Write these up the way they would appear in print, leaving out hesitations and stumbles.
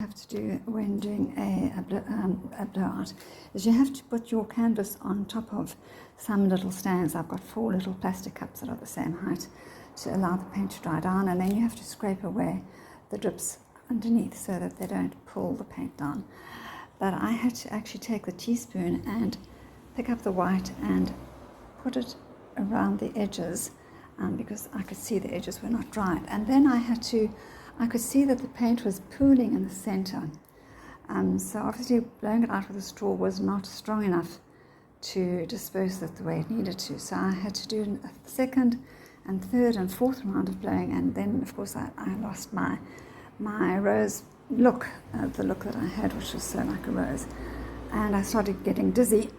Have to do when doing a blowout is you have to put your canvas on top of some little stands. I've got 4 little plastic cups that are the same height to allow the paint to dry down, and then you have to scrape away the drips underneath so that they don't pull the paint down. But I had to actually take the teaspoon and pick up the white and put it around the edges because I could see the edges were not dried, and then I could see that the paint was pooling in the center. So obviously blowing it out with a straw was not strong enough to disperse it the way it needed to. So I had to do a second and third and fourth round of blowing, and then of course I lost my rose look, the look that I had, which was so like a rose. And I started getting dizzy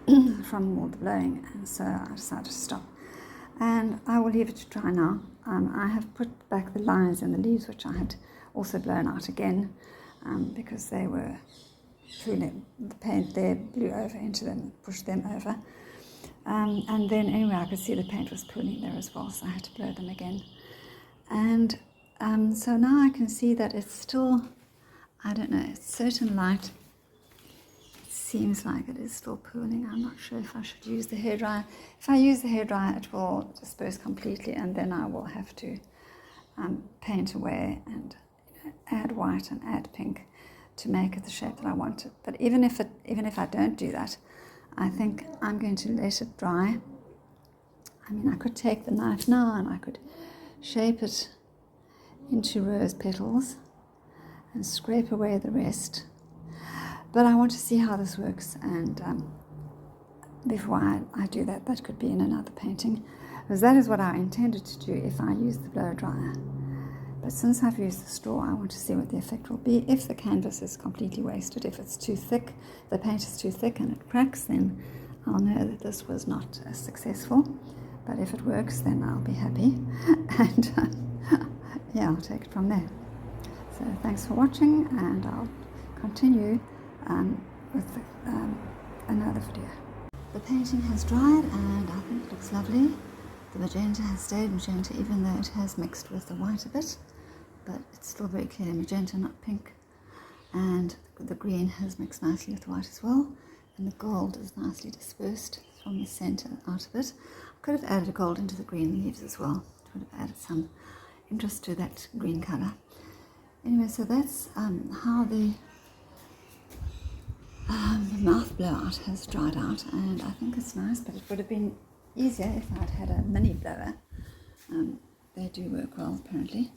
from all the blowing, and so I decided to stop. And I will leave it to dry now. I have put back the lines and the leaves, which I had also blown out again because they were pooling. The paint there blew over into them, pushed them over. And then anyway, I could see the paint was pooling there as well, so I had to blow them again. And so now I can see that it's still, I don't know, it's certain light. Seems like it is still pooling. I'm not sure if I should use the hairdryer. If I use the hairdryer, it will disperse completely, and then I will have to paint away and add white and add pink to make it the shape that I want it. But even if I don't do that, I think I'm going to let it dry. I mean, I could take the knife now and I could shape it into rose petals and scrape away the rest. But I want to see how this works, and before I do that, that could be in another painting, because that is what I intended to do if I use the blow dryer. But since I've used the straw, I want to see what the effect will be. If the canvas is completely wasted, if it's too thick, the paint is too thick and it cracks, then I'll know that this was not as successful. But if it works, then I'll be happy, and yeah, I'll take it from there. So thanks for watching, and I'll continue with another video. The painting has dried and I think it looks lovely. The magenta has stayed magenta even though it has mixed with the white a bit, but it's still very clearly magenta, not pink. And the green has mixed nicely with the white as well, and the gold is nicely dispersed from the center out of it. I could have added a gold into the green leaves as well. It would have added some interest to that green color. Anyway, so that's how the mouth blowout has dried out, and I think it's nice, but it would have been easier if I'd had a mini blower. They do work well, apparently.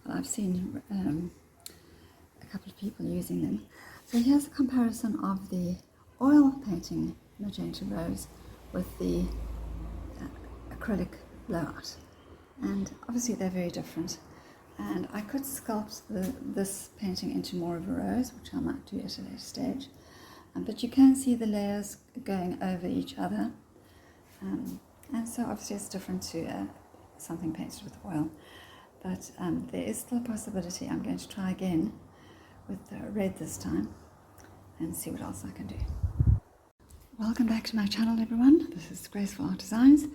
Well, I've seen a couple of people using them. So here's a comparison of the oil painting magenta rose with the acrylic blowout, and obviously they're very different. And I could sculpt this painting into more of a rose, which I might do at a later stage. But you can see the layers going over each other, and so obviously it's different to something painted with oil, but there is still a possibility. I'm going to try again with red this time and see what else I can do. Welcome back to my channel, everyone. This is Graceful Art Designs.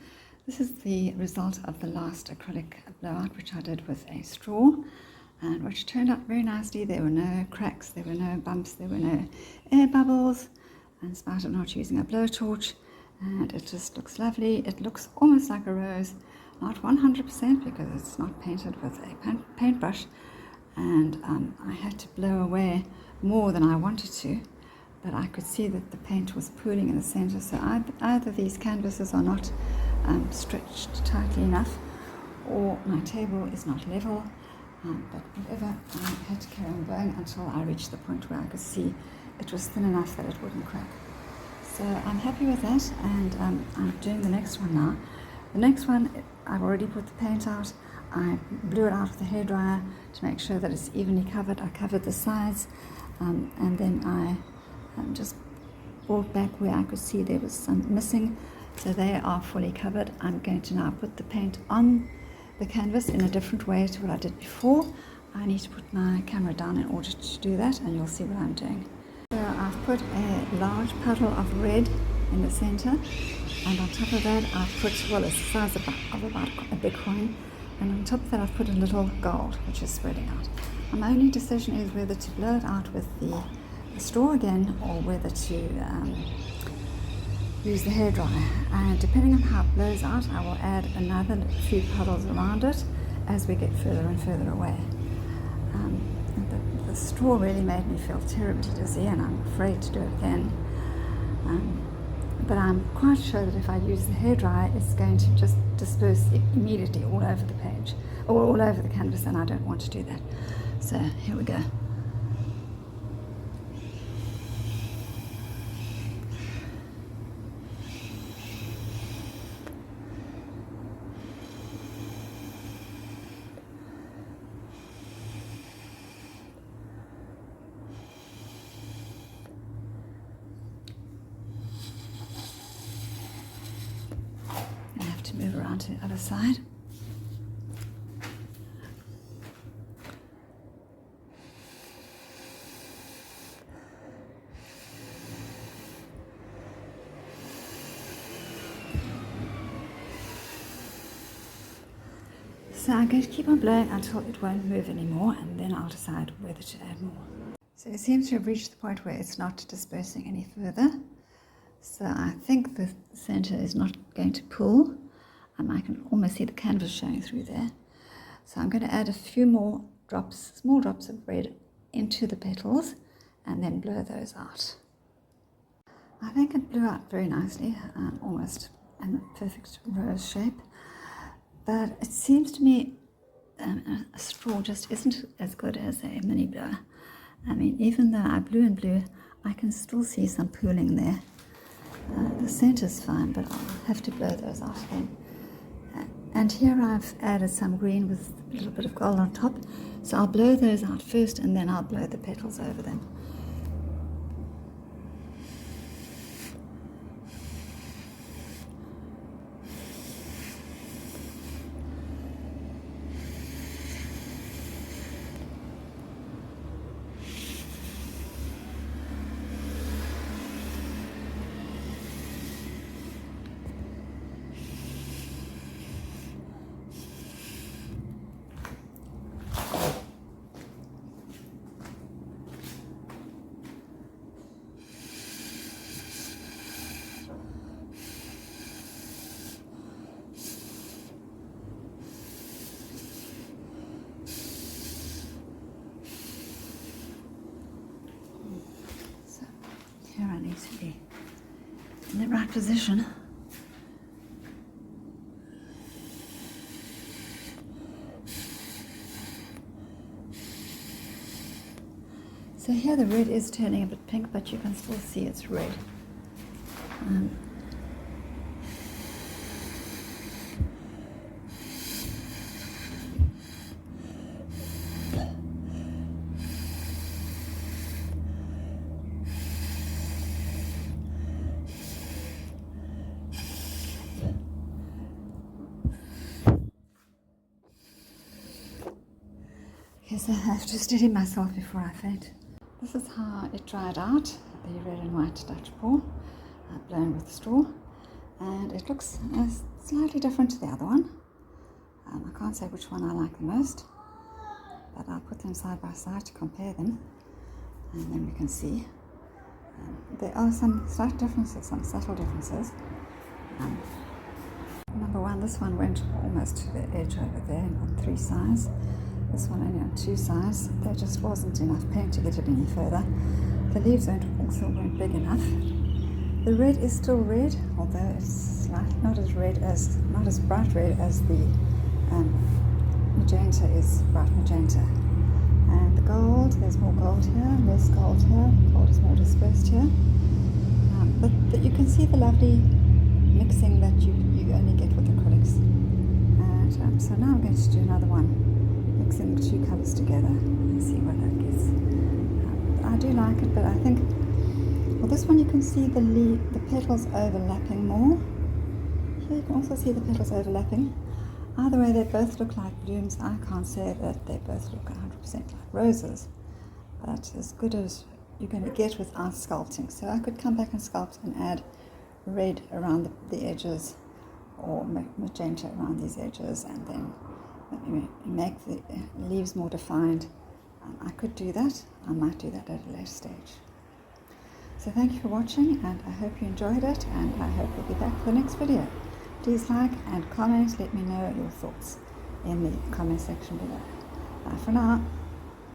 This is the result of the last acrylic blowout, which I did with a straw, and which turned out very nicely. There were no cracks, there were no bumps, there were no air bubbles, in spite of not using a blowtorch, and it just looks lovely. It looks almost like a rose, not 100% because it's not painted with a paintbrush, and I had to blow away more than I wanted to, but I could see that the paint was pooling in the center, so either these canvases are not stretched tightly enough, or my table is not level. But whatever, I had to carry on going until I reached the point where I could see it was thin enough that it wouldn't crack. So I'm happy with that, and I'm doing the next one now. The next one, I've already put the paint out. I blew it out with the hairdryer to make sure that it's evenly covered. I covered the sides, and then I just brought back where I could see there was some missing. So they are fully covered. I'm going to now put the paint on the canvas in a different way to what I did before. I need to put my camera down in order to do that, and you'll see what I'm doing. So I've put a large puddle of red in the center, and on top of that I've put, well, it's the size of about a big coin, and on top of that I've put a little gold, which is spreading out. My only decision is whether to blow it out with the straw again or whether to use the hairdryer. And depending on how it blows out, I will add another few puddles around it as we get further and further away. The straw really made me feel terribly dizzy, and I'm afraid to do it again. But I'm quite sure that if I use the hairdryer, it's going to just disperse immediately all over the page, or all over the canvas, and I don't want to do that. So here we go. I have to move around to the other side. So I'm going to keep on blowing until it won't move anymore, and then I'll decide whether to add more. So it seems to have reached the point where it's not dispersing any further. So I think the center is not going to pull. I can almost see the canvas showing through there. So I'm going to add a few more drops, small drops of red into the petals, and then blow those out. I think it blew out very nicely, almost in a perfect rose shape. But it seems to me a straw just isn't as good as a mini blower. I mean, even though I blew and blew, I can still see some pooling there. The center's fine, but I'll have to blow those out again. And here I've added some green with a little bit of gold on top. So I'll blow those out first, and then I'll blow the petals over them. Here I need to be in the right position. So here the red is turning a bit pink, but you can still see it's red. Yes, I have to steady myself before I faint. This is how it dried out, the red and white Dutch paw, blown with straw, and it looks slightly different to the other one. I can't say which one I like the most, but I'll put them side by side to compare them, and then we can see. There are some slight differences, some subtle differences. Number one, this one went almost to the edge over there on 3 sides. This one only on 2 sides. There just wasn't enough paint to get it any further. The leaves weren't big enough. The red is still red, although it's not as bright red as the magenta is bright magenta. And the gold, there's more gold here, less gold here. Gold is more dispersed here. But you can see the lovely mixing that you only get with acrylics. And so now I'm going to do another one, mixing the 2 colours together and see what that gets. I do like it, but I think, well, this one you can see the petals overlapping more. Here you can also see the petals overlapping. Either way, they both look like blooms. I can't say that they both look 100% like roses, but as good as you're going to get without sculpting. So I could come back and sculpt and add red around the edges, or magenta around these edges, and then make the leaves more defined I could do that. I might do that at a later stage. So thank you for watching, and I hope you enjoyed it, and I hope you'll be back for the next video. Please like and comment, let me know your thoughts in the comment section below. Bye for now.